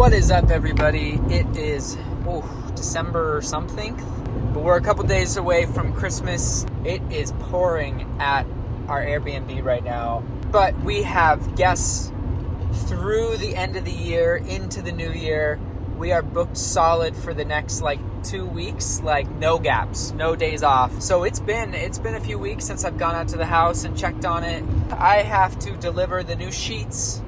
What is up, everybody? It is December something, but we're a couple days away from Christmas. It is pouring at our Airbnb right now, but we have guests through the end of the year into the new year. We are booked solid for the next 2 weeks, no gaps, no days off. So it's been a few weeks since I've gone out to the house and checked on it. I have to deliver the new sheets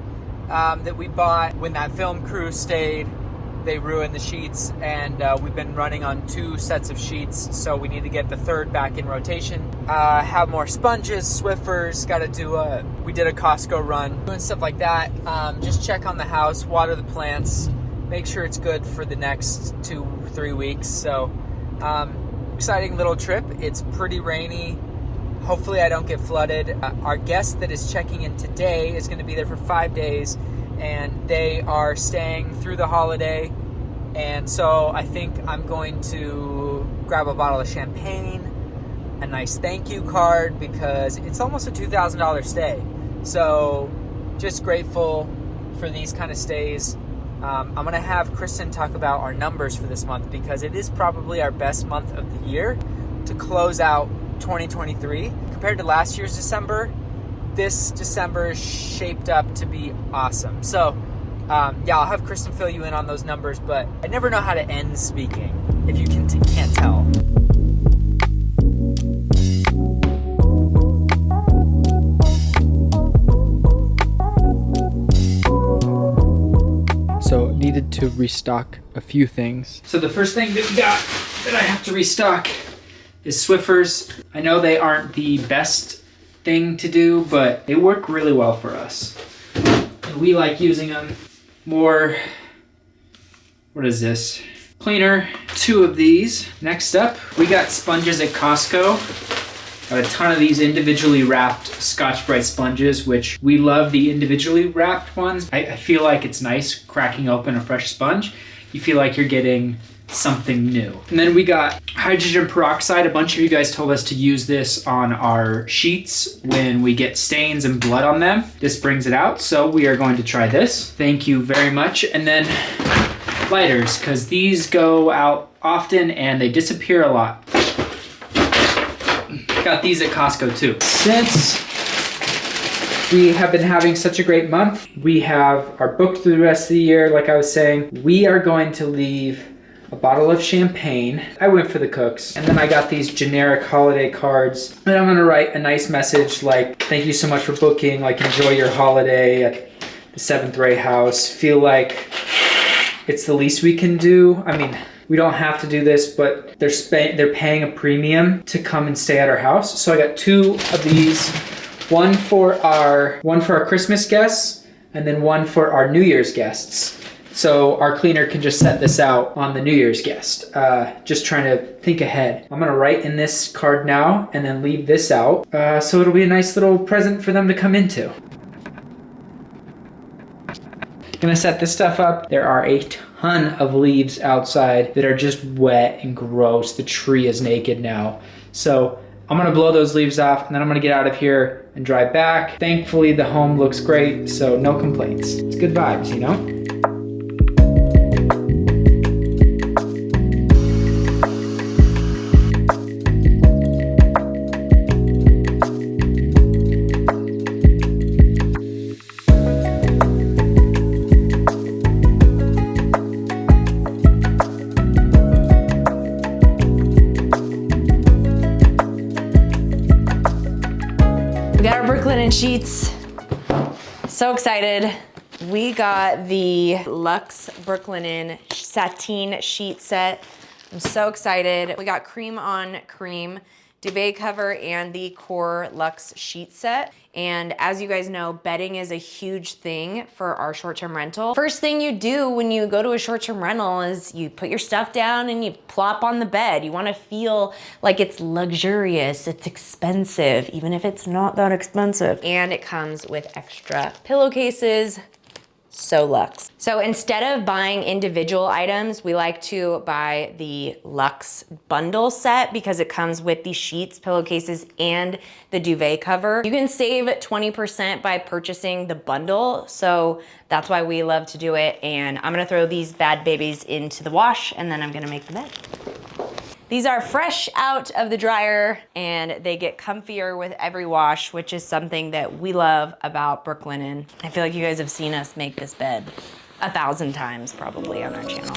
that we bought when that film crew stayed. They ruined the sheets, and we've been running on 2 sets of sheets, so we need to get the third back in rotation. Have more sponges, Swiffers, we did a Costco run, doing stuff like that. Just check on the house, water the plants, make sure it's good for the next 2-3 weeks. So exciting little trip. It's pretty rainy. Hopefully I don't get flooded. Our guest that is checking in today is going to be there for 5 days, and they are staying through the holiday. And so I think I'm going to grab a bottle of champagne, a nice thank you card, because it's almost a $2,000 stay. So just grateful for these kind of stays. I'm going to have Kristen talk about our numbers for this month, because it is probably our best month of the year to close out 2023. Compared to last year's December, this December is shaped up to be awesome. So I'll have Kristen fill you in on those numbers, but I never know how to end speaking, if you can't tell. So needed to restock a few things. So the first thing that we got that I have to restock is Swiffers. I know they aren't the best thing to do, but they work really well for us. And we like using them more. What is this? Cleaner. 2 of these. Next up, we got sponges at Costco. Got a ton of these individually wrapped Scotch-Brite sponges, which we love the individually wrapped ones. I feel like it's nice cracking open a fresh sponge. You feel like you're getting something new. And then we got hydrogen peroxide. A bunch of you guys told us to use this on our sheets when we get stains and blood on them. This brings it out, so we are going to try this. Thank you very much. And then lighters, because these go out often and they disappear a lot. Got these at Costco too. Since we have been having such a great month, we are booked through the rest of the year. Like I was saying, we are going to leave a bottle of champagne. I went for the cooks. And then I got these generic holiday cards. And I'm gonna write a nice message like, thank you so much for booking, enjoy your holiday at the 7th Ray house. Feel like it's the least we can do. I mean, we don't have to do this, but they're paying a premium to come and stay at our house. So I got 2 of these, one for our Christmas guests, and then one for our New Year's guests. So our cleaner can just set this out on the New Year's guest. Just trying to think ahead. I'm gonna write in this card now and then leave this out. So it'll be a nice little present for them to come into. Gonna set this stuff up. There are a ton of leaves outside that are just wet and gross. The tree is naked now. So I'm gonna blow those leaves off, and then I'm gonna get out of here and drive back. Thankfully, the home looks great, so no complaints. It's good vibes, you know? We got our Brookelinen Sheets. So excited. We got the Luxe Brookelinen Sateen Sheet Set. I'm so excited. We got cream on cream duvet cover and the core Luxe sheet set. And as you guys know, bedding is a huge thing for our short-term rental. First thing you do when you go to a short-term rental is you put your stuff down and you plop on the bed. You wanna feel like it's luxurious, it's expensive, even if it's not that expensive. And it comes with extra pillowcases, So luxe. So instead of buying individual items, we like to buy the luxe bundle set because it comes with the sheets, pillowcases, and the duvet cover. You can save 20% by purchasing the bundle. So that's why we love to do it. And I'm gonna throw these bad babies into the wash and then I'm gonna make the bed. These are fresh out of the dryer and they get comfier with every wash, which is something that we love about Brookelinen. I feel like you guys have seen us make this bed 1,000 times probably on our channel.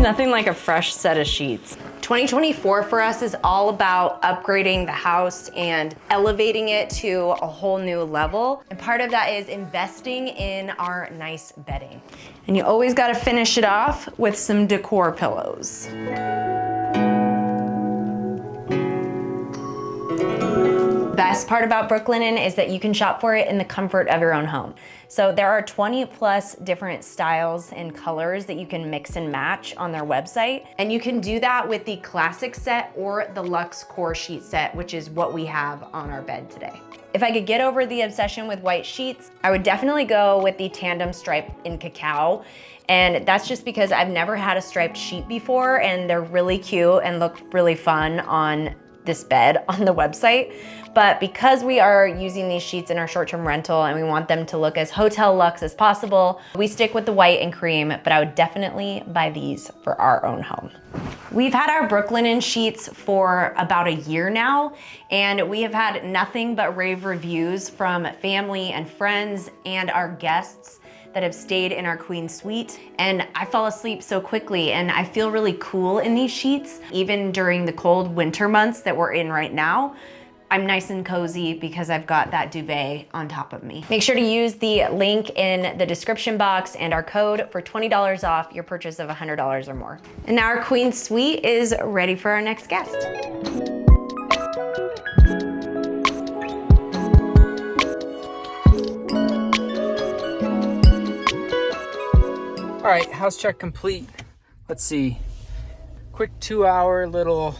Nothing like a fresh set of sheets. 2024 for us is all about upgrading the house and elevating it to a whole new level. And part of that is investing in our nice bedding. And you always gotta finish it off with some decor pillows. Best part about Brookelinen is that you can shop for it in the comfort of your own home. So there are 20 plus different styles and colors that you can mix and match on their website. And you can do that with the classic set or the luxe core sheet set, which is what we have on our bed today. If I could get over the obsession with white sheets, I would definitely go with the tandem stripe in cacao. And that's just because I've never had a striped sheet before and they're really cute and look really fun on this bed on the website. But because we are using these sheets in our short-term rental and we want them to look as hotel luxe as possible, we stick with the white and cream, but I would definitely buy these for our own home. We've had our Brookelinen sheets for about a year now, and we have had nothing but rave reviews from family and friends and our guests that have stayed in our queen suite. And I fall asleep so quickly and I feel really cool in these sheets. Even during the cold winter months that we're in right now, I'm nice and cozy because I've got that duvet on top of me. Make sure to use the link in the description box and our code for $20 off your purchase of $100 or more. And now our queen suite is ready for our next guest. All right, house check complete. Let's see. Quick 2-hour little,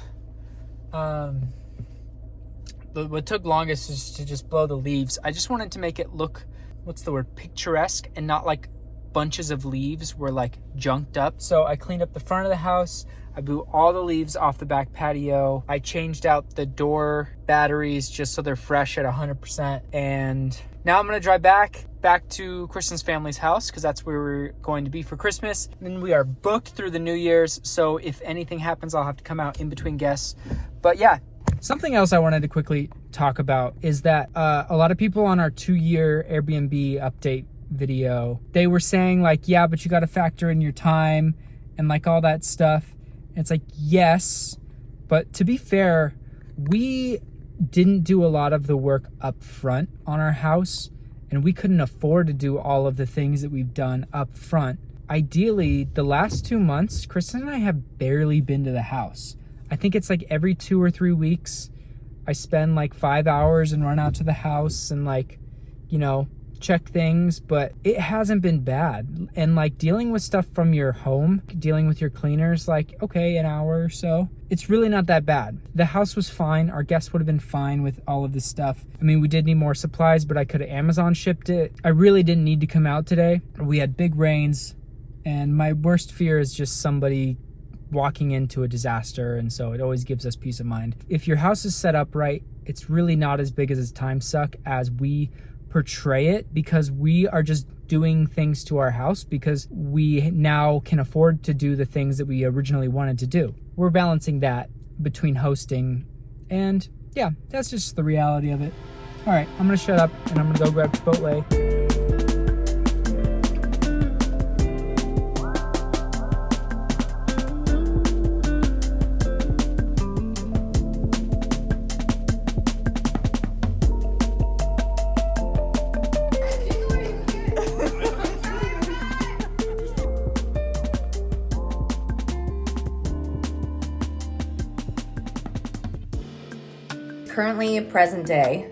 what took longest is to just blow the leaves. I just wanted to make it look, what's the word, picturesque, and not like bunches of leaves were like junked up. So I cleaned up the front of the house. I blew all the leaves off the back patio. I changed out the door batteries just so they're fresh at 100%. And now I'm gonna drive back to Kristen's family's house because that's where we're going to be for Christmas. Then we are booked through the New Year's. So if anything happens, I'll have to come out in between guests. But yeah, something else I wanted to quickly talk about is that a lot of people on our 2-year Airbnb update video, they were saying like, yeah, but you got to factor in your time and like all that stuff. And it's like, yes, but to be fair, we didn't do a lot of the work up front on our house, and we couldn't afford to do all of the things that we've done up front. Ideally, the last 2 months, Kristen and I have barely been to the house. I think it's like every 2 or 3 weeks, I spend like 5 hours and run out to the house and like, you know, check things, but it hasn't been bad. And like dealing with stuff from your home, dealing with your cleaners, like, okay, an hour or so, it's really not that bad. The house was fine. Our guests would have been fine with all of this stuff. I mean, we did need more supplies, but I could have Amazon shipped it. I really didn't need to come out today. We had big rains, and my worst fear is just somebody walking into a disaster, and so it always gives us peace of mind. If your house is set up right, it's really not as big as its time suck as we portray it, because we are just doing things to our house because we now can afford to do the things that we originally wanted to do. We're balancing that between hosting, and yeah, that's just the reality of it. All right, I'm gonna shut up and I'm gonna go grab Chipotle. Currently present day,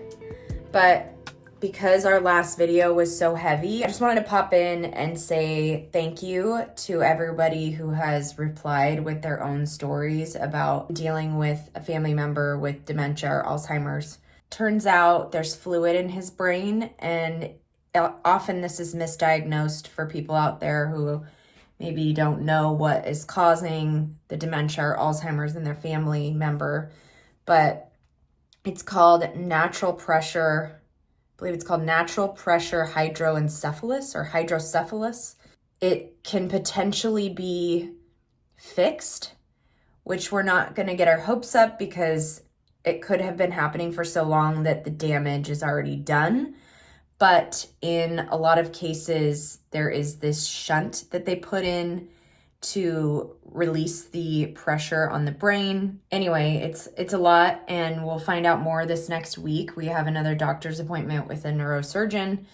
but because our last video was so heavy, I just wanted to pop in and say thank you to everybody who has replied with their own stories about dealing with a family member with dementia or Alzheimer's. Turns out there's fluid in his brain, and often this is misdiagnosed for people out there who maybe don't know what is causing the dementia or Alzheimer's in their family member, but it's called natural pressure. I believe it's called natural pressure hydroencephalus or hydrocephalus. It can potentially be fixed, which we're not going to get our hopes up because it could have been happening for so long that the damage is already done. But in a lot of cases, there is this shunt that they put in to release the pressure on the brain. Anyway, it's a lot, and we'll find out more this next week. We have another doctor's appointment with a neurosurgeon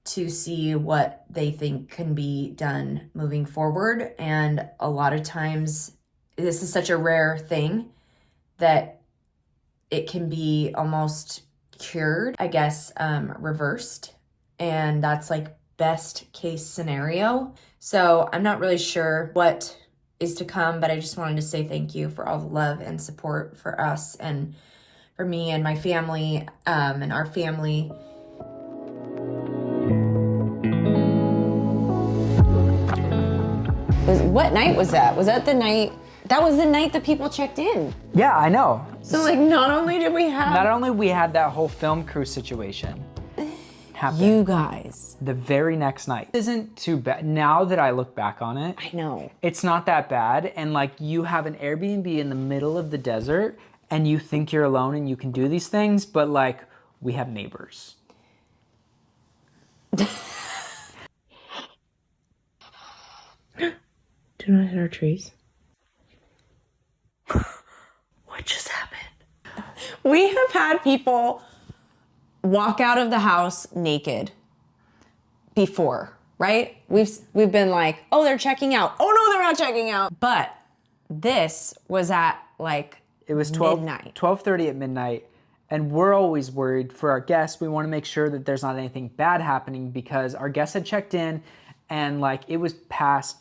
to see what they think can be done moving forward. And a lot of times, this is such a rare thing that it can be almost cured, I guess, reversed. And that's like best case scenario. So I'm not really sure what is to come, but I just wanted to say thank you for all the love and support for us and for me and my family, and our family. What night was that? Was that the night? That was the night that people checked in. Yeah, I know. So like, not only we had that whole film crew situation happen. You guys. The very next night. It isn't too bad. Now that I look back on it, I know. It's not that bad. And like, you have an Airbnb in the middle of the desert and you think you're alone and you can do these things, but like, we have neighbors. Do not hit our trees. What just happened? We have had people walk out of the house naked before, right? We've been like, oh, they're checking out. Oh no, they're not checking out. But this was at like it was midnight. 12:30 at midnight. And we're always worried for our guests. We want to make sure that there's not anything bad happening because our guests had checked in and like it was past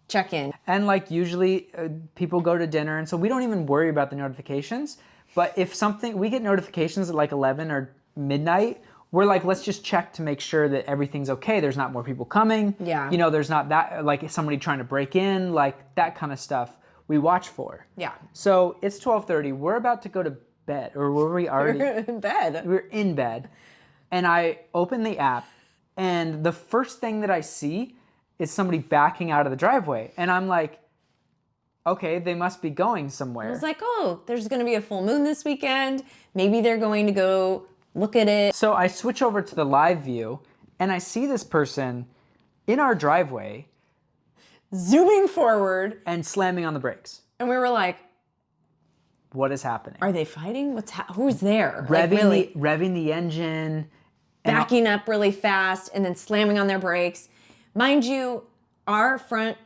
check-in. And like usually people go to dinner, and so we don't even worry about the notifications. But if we get notifications at like 11 or midnight, we're like, let's just check to make sure that everything's okay. There's not more people coming. Yeah. You know, there's not that, like somebody trying to break in, like that kind of stuff we watch for. Yeah. So it's 12:30. We're about to go to bed, or were we already? We're in bed. We're in bed. And I open the app, and the first thing that I see is somebody backing out of the driveway. And I'm like, okay, they must be going somewhere. I was like, oh, there's going to be a full moon this weekend. Maybe they're going to go look at it. So I switch over to the live view, and I see this person in our driveway zooming forward and slamming on the brakes. And we were like, what is happening? Are they fighting? Who's there? Revving the engine. Backing up really fast and then slamming on their brakes. Mind you, our front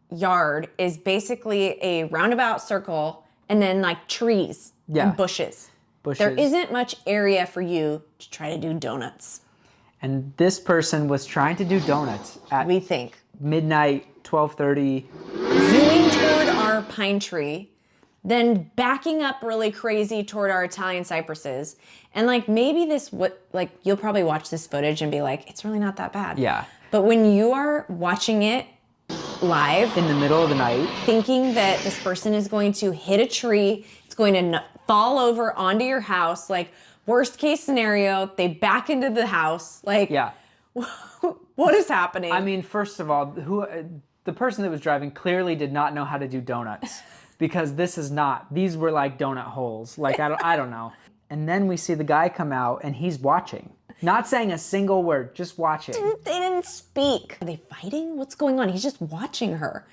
yard is basically a roundabout circle and then like trees and bushes. There isn't much area for you to try to do donuts. And this person was trying to do donuts at we think midnight, 12:30. Zooming toward our pine tree, then backing up really crazy toward our Italian cypresses. And like maybe you'll probably watch this footage and be like, it's really not that bad. Yeah. But when you are watching it live in the middle of the night, thinking that this person is going to hit a tree, it's going to fall over onto your house, like worst case scenario, they back into the house, like what is happening? I mean, first of all, the person that was driving clearly did not know how to do donuts because these were like donut holes. Like I don't know. And then we see the guy come out and he's watching. Not saying a single word, just watching. They didn't speak. Are they fighting? What's going on? He's just watching her.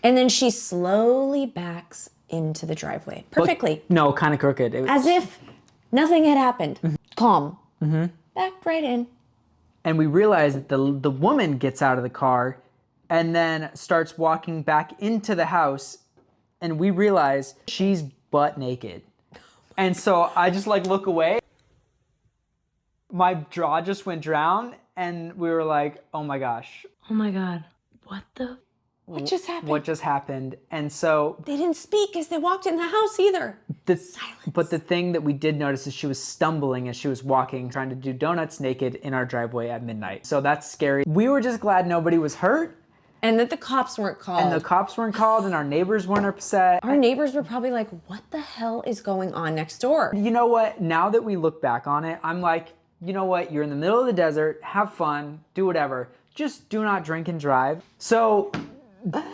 And then she slowly backs into the driveway. Perfectly. No, kind of crooked. As if nothing had happened. Mm-hmm. Calm. Mm-hmm. Backed right in. And we realize that the woman gets out of the car and then starts walking back into the house. And we realize she's butt naked. And so I just like look away. my jaw just went down and we were like, oh my gosh. Oh my God. What just happened? What just happened? And so They didn't speak as they walked in the house either. Silence. But the thing that we did notice is she was stumbling as she was walking, trying to do donuts naked in our driveway at midnight. So that's scary. We were just glad nobody was hurt. And that the cops weren't called. And the cops weren't called and our neighbors weren't upset. Our neighbors were probably like, what the hell is going on next door? You know what? Now that we look back on it, I'm like, you know what? You're in the middle of the desert, have fun, do whatever. Just do not drink and drive. So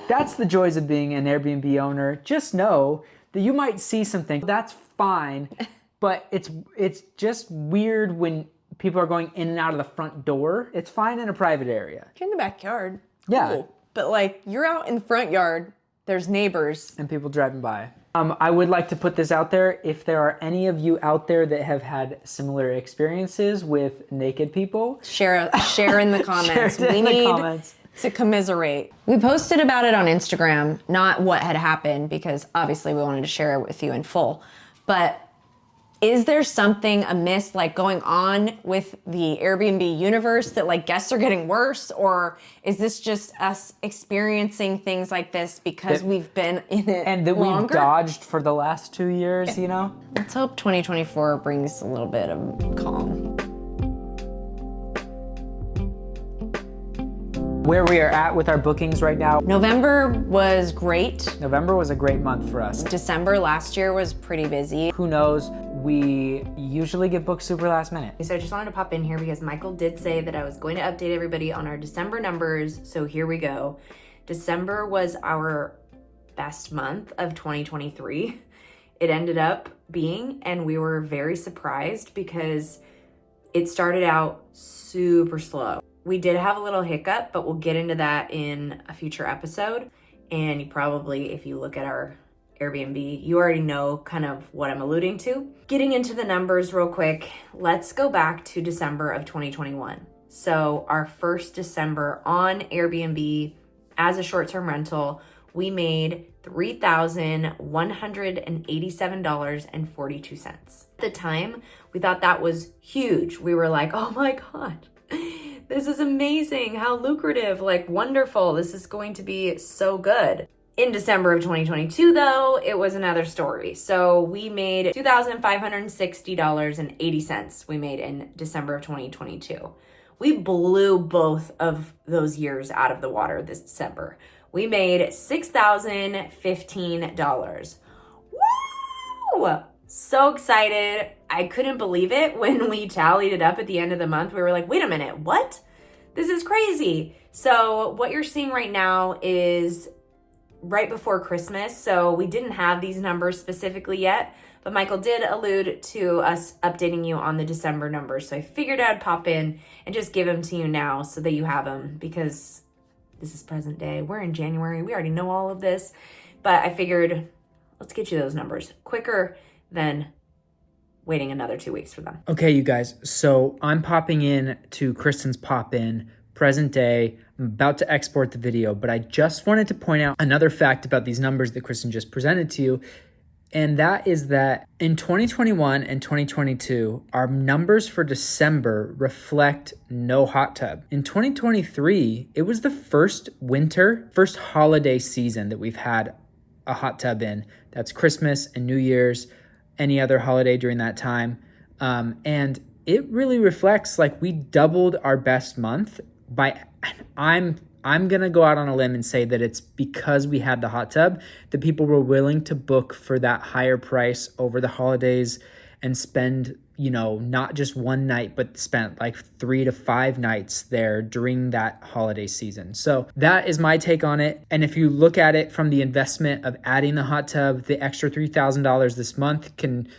that's the joys of being an Airbnb owner. Just know that you might see something. That's fine, but it's just weird when people are going in and out of the front door. It's fine in a private area. You're in the backyard. Yeah. Cool. But like, you're out in the front yard, there's neighbors. And people driving by. I would like to put this out there. If there are any of you out there that have had similar experiences with naked people, share in the comments. Share it in the comments. To commiserate. We posted about it on Instagram, not what had happened, because obviously we wanted to share it with you in full. But is there something amiss like going on with the Airbnb universe that like guests are getting worse? Or is this just us experiencing things like this because we've been in it and that longer? we've dodged for the last 2 years, you know? Let's hope 2024 brings a little bit of calm. Where we are at with our bookings right now. November was great. November was a great month for us. December last year was pretty busy. Who knows? We usually get booked super last minute. So I just wanted to pop in here because Michael did say that I was going to update everybody on our December numbers. So here we go. December was our best month of 2023. It ended up being, and we were very surprised because it started out super slow. We did have a little hiccup, but we'll get into that in a future episode. And you probably, if you look at our Airbnb, you already know kind of what I'm alluding to. Getting into the numbers real quick, let's go back to December of 2021. So our first December on Airbnb as a short-term rental, we made $3,187.42. At the time, we thought that was huge. We were like, oh my God, this is amazing. How lucrative, like wonderful. This is going to be so good. In December of 2022, though, it was another story. So we made $2,560.80 we made in December of 2022. We blew both of those years out of the water this December. We made $6,015. Woo! So excited. I couldn't believe it when we tallied it up at the end of the month. We were like, wait a minute, what? This is crazy. So what you're seeing right now is right before Christmas. So we didn't have these numbers specifically yet, but Michael did allude to us updating you on the December numbers. So I figured I'd pop in and just give them to you now so that you have them, because this is present day. We're in January. We already know all of this, but I figured let's get you those numbers quicker than waiting another 2 weeks for them. Okay, you guys. So I'm popping in to Kristen's pop-in, present day. I'm about to export the video, but I just wanted to point out another fact about these numbers that Kristen just presented to you. And that is that in 2021 and 2022, our numbers for December reflect no hot tub. In 2023, it was the first holiday season that we've had a hot tub in. That's Christmas and New Year's, any other holiday during that time. And it really reflects like we doubled our best month by, I'm going to go out on a limb and say that it's because we had the hot tub that people were willing to book for that higher price over the holidays and spend, not just one night, but spent like 3 to 5 nights there during that holiday season. So that is my take on it. And if you look at it from the investment of adding the hot tub, the extra $3,000 this month can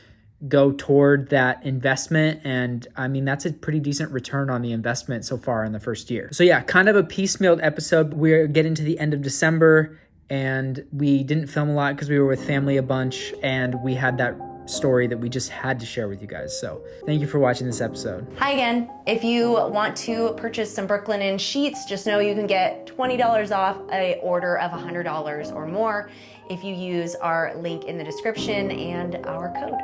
go toward that investment. And I mean, that's a pretty decent return on the investment so far in the first year. So yeah, kind of a piecemealed episode. We're getting to the end of December and we didn't film a lot because we were with family a bunch and we had that story that we just had to share with you guys. So thank you for watching this episode. Hi again. If you want to purchase some Brookelinen sheets, just know you can get $20 off a order of $100 or more if you use our link in the description and our code.